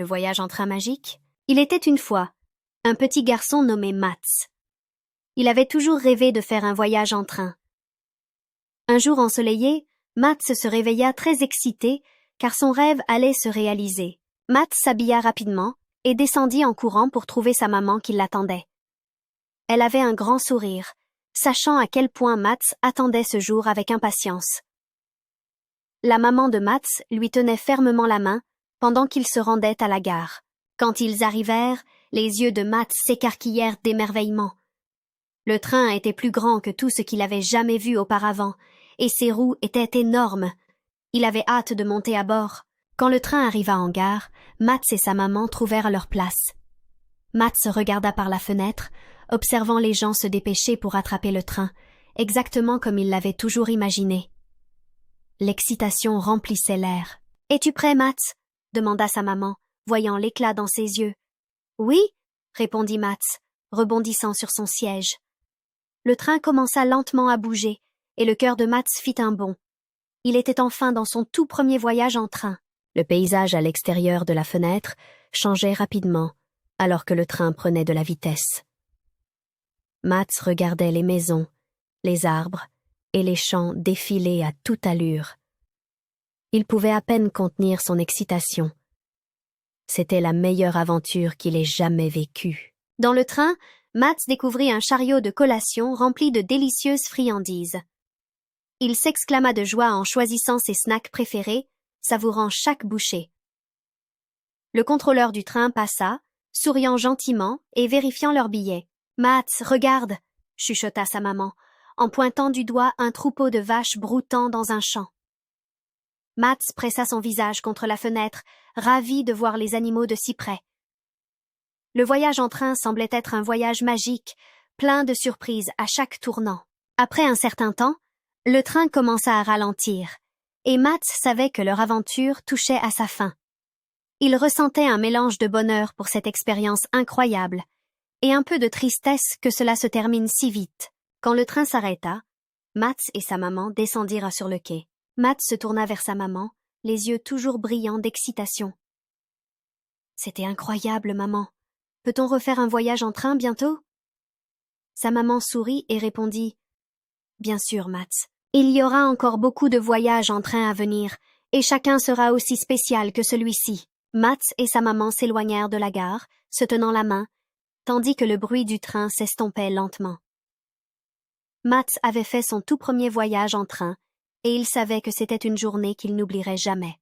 Le voyage en train magique? Il était une fois un petit garçon nommé Mats. Il avait toujours rêvé de faire un voyage en train. Un jour ensoleillé, Mats se réveilla très excité car son rêve allait se réaliser. Mats s'habilla rapidement et descendit en courant pour trouver sa maman qui l'attendait. Elle avait un grand sourire, sachant à quel point Mats attendait ce jour avec impatience. La maman de Mats lui tenait fermement la main pendant qu'ils se rendaient à la gare. Quand ils arrivèrent, les yeux de Mats s'écarquillèrent d'émerveillement. Le train était plus grand que tout ce qu'il avait jamais vu auparavant, et ses roues étaient énormes. Il avait hâte de monter à bord. Quand le train arriva en gare, Mats et sa maman trouvèrent leur place. Mats regarda par la fenêtre, observant les gens se dépêcher pour attraper le train, exactement comme il l'avait toujours imaginé. L'excitation remplissait l'air. « Es-tu prêt, Mats ?» demanda sa maman, voyant l'éclat dans ses yeux. « Oui » répondit Mats, rebondissant sur son siège. Le train commença lentement à bouger, et le cœur de Mats fit un bond. Il était enfin dans son tout premier voyage en train. Le paysage à l'extérieur de la fenêtre changeait rapidement, alors que le train prenait de la vitesse. Mats regardait les maisons, les arbres et les champs défiler à toute allure. Il pouvait à peine contenir son excitation. C'était la meilleure aventure qu'il ait jamais vécue. Dans le train, Mats découvrit un chariot de collation rempli de délicieuses friandises. Il s'exclama de joie en choisissant ses snacks préférés, savourant chaque bouchée. Le contrôleur du train passa, souriant gentiment et vérifiant leurs billets. « Mats, regarde !» chuchota sa maman, en pointant du doigt un troupeau de vaches broutant dans un champ. Mats pressa son visage contre la fenêtre, ravi de voir les animaux de si près. Le voyage en train semblait être un voyage magique, plein de surprises à chaque tournant. Après un certain temps, le train commença à ralentir, et Mats savait que leur aventure touchait à sa fin. Il ressentait un mélange de bonheur pour cette expérience incroyable, et un peu de tristesse que cela se termine si vite. Quand le train s'arrêta, Mats et sa maman descendirent sur le quai. Mats se tourna vers sa maman, les yeux toujours brillants d'excitation. « C'était incroyable, maman. Peut-on refaire un voyage en train bientôt ?» Sa maman sourit et répondit « Bien sûr, Mats. Il y aura encore beaucoup de voyages en train à venir, et chacun sera aussi spécial que celui-ci. » Mats et sa maman s'éloignèrent de la gare, se tenant la main, tandis que le bruit du train s'estompait lentement. Mats avait fait son tout premier voyage en train, et il savait que c'était une journée qu'il n'oublierait jamais.